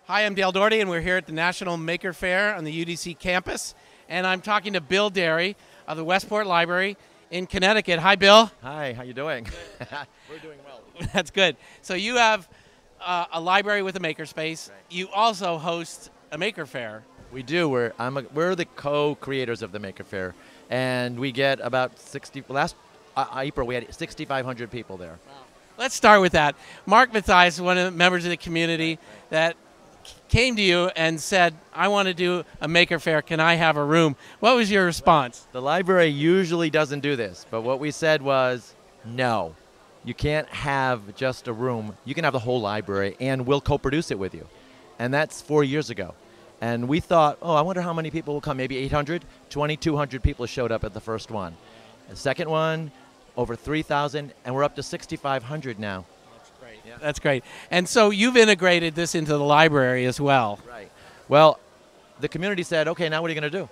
Hi, I'm Dale Doherty, and we're here at the National Maker Faire on the UDC campus. And I'm talking to Bill Derry of the Westport Library in Connecticut. Hi, Bill. Hi, how you doing? We're doing well. That's good. So you have a library with a makerspace. Right. You also host a Maker Faire. We do. We're the co-creators of the Maker Faire, and we get about 60. Last April, we had 6,500 people there. Wow. Let's start with that. Mark Mathias, one of the members of the community that came to you and said, I want to do a Maker Faire. Can I have a room? What was your response? The library usually doesn't do this, but what we said was, no. You can't have just a room. You can have the whole library, and we'll co-produce it with you. And that's 4 years ago. And we thought, oh, I wonder how many people will come. Maybe 800? 2,200 people showed up at the first one. The second one, over 3,000, and we're up to 6,500 now. That's great. Yeah. That's great. And so you've integrated this into the library as well. Right. Well, the community said, okay, now what are you going to do?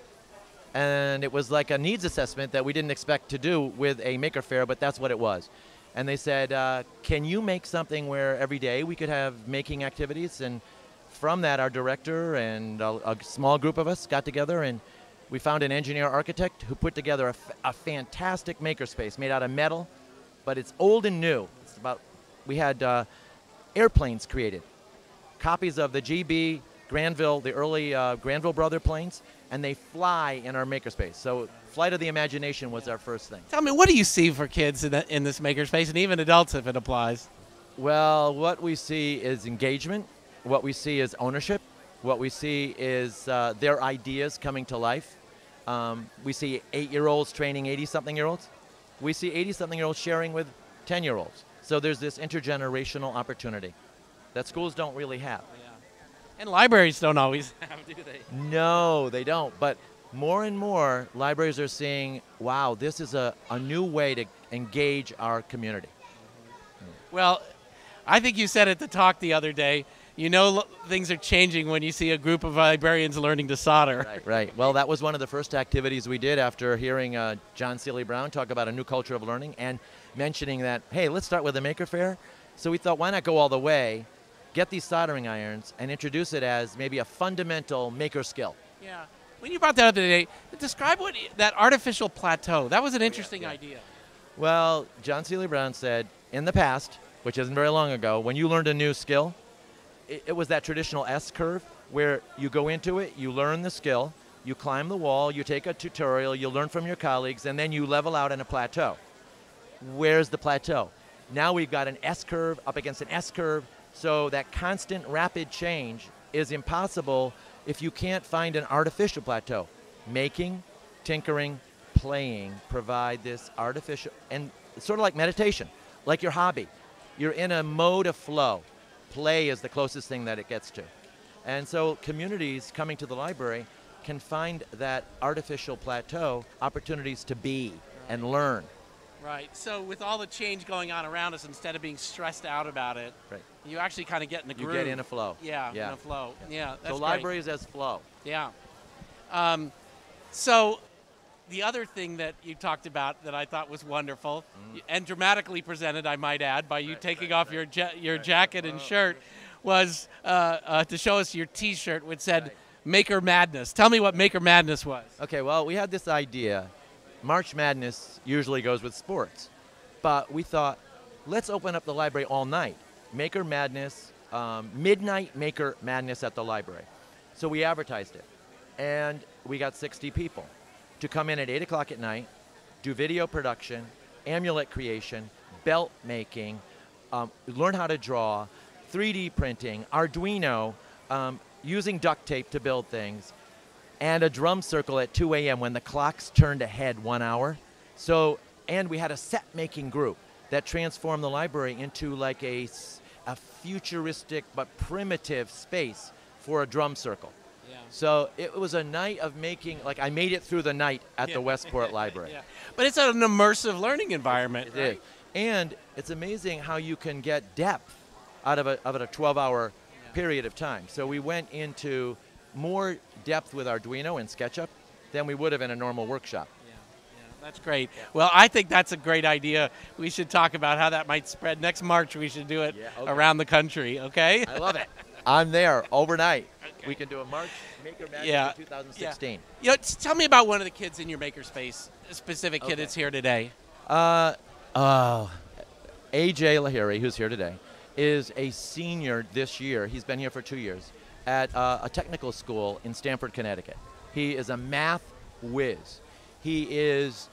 And it was like a needs assessment that we didn't expect to do with a Maker Faire, but that's what it was. And they said, can you make something where every day we could have making activities? And from that, our director and a small group of us got together, and we found an engineer architect who put together a fantastic makerspace made out of metal, but it's old and new. We had airplanes created, copies of the GB Granville, the early Granville brother planes, and they fly in our makerspace. So Flight of the Imagination was our first thing. Tell me, what do you see for kids in this makerspace, and even adults if it applies? Well, what we see is engagement. What we see is ownership. What we see is their ideas coming to life. We see 8-year-olds training 80-something-year-olds. We see 80-something-year-olds sharing with 10-year-olds. So there's this intergenerational opportunity that schools don't really have. Yeah. And libraries don't always have, do they? No, they don't. But more and more libraries are seeing, wow, this is a new way to engage our community. Well, I think you said at the talk the other day, you know things are changing when you see a group of librarians learning to solder. Right, right. Well, that was one of the first activities we did after hearing John Seely Brown talk about a new culture of learning and mentioning that, hey, let's start with a Maker Faire. So we thought, why not go all the way, get these soldering irons, and introduce it as maybe a fundamental maker skill. Yeah. When you brought that up today, describe that artificial plateau. That was an interesting idea. Well, John Seely Brown said, in the past, which isn't very long ago, when you learned a new skill, it was that traditional S-curve where you go into it, you learn the skill, you climb the wall, you take a tutorial, you learn from your colleagues, and then you level out in a plateau. Where's the plateau? Now we've got an S-curve up against an S-curve, so that constant rapid change is impossible if you can't find an artificial plateau. Making, tinkering, playing provide this artificial, and it's sort of like meditation, like your hobby. You're in a mode of flow. Play is the closest thing that it gets to. And so communities coming to the library can find that artificial plateau, opportunities to be and learn. Right. So with all the change going on around us, instead of being stressed out about it, right, you actually kind of get in the groove. You get in a flow. Yeah, in a flow. Yeah, that's so libraries as flow. Yeah. So the other thing that you talked about that I thought was wonderful and dramatically presented, I might add, by you taking off your jacket and shirt was to show us your T-shirt which said Maker Madness. Tell me what Maker Madness was. Okay, well, we had this idea. March Madness usually goes with sports, but we thought, let's open up the library all night. Maker Madness, midnight Maker Madness at the library. So we advertised it, and we got 60 people to come in at 8 o'clock at night, do video production, amulet creation, belt making, learn how to draw, 3D printing, Arduino, using duct tape to build things, and a drum circle at 2 a.m. when the clocks turned ahead 1 hour. So, and we had a set-making group that transformed the library into like a futuristic but primitive space for a drum circle. Yeah. So it was a night of making, like I made it through the night at the Westport Library. Yeah. But it's an immersive learning environment, It right? is. And it's amazing how you can get depth out of a 12-hour period of time. So we went into more depth with Arduino and SketchUp than we would have in a normal workshop. That's great. Well, I think that's a great idea. We should talk about how that might spread. Next March, we should do it around the country, okay? I love it. I'm there overnight. Okay. We can do a March Maker Magic Yeah. 2016. You know, tell me about one of the kids in your makerspace, a specific kid Okay. that's here today. AJ Lahiri, who's here today, is a senior this year. He's been here for 2 years at a technical school in Stamford, Connecticut. He is a math whiz. He is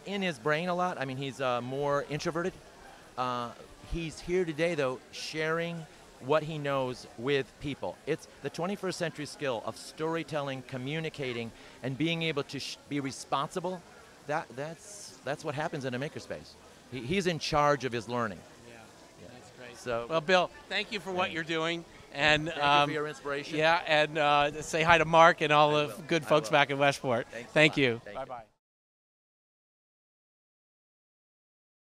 in his brain a lot. I mean, he's more introverted. He's here today, though, sharing what he knows with people. It's the 21st century skill of storytelling, communicating, and being able to be responsible. That's what happens in a makerspace. He's in charge of his learning. Yeah, that's great. So, well, Bill, thank you for what you're doing. And thank you for your inspiration. Yeah, and say hi to Mark and all the good folks back in Westport. Thanks a Thank lot. you. Thank you. Bye-bye.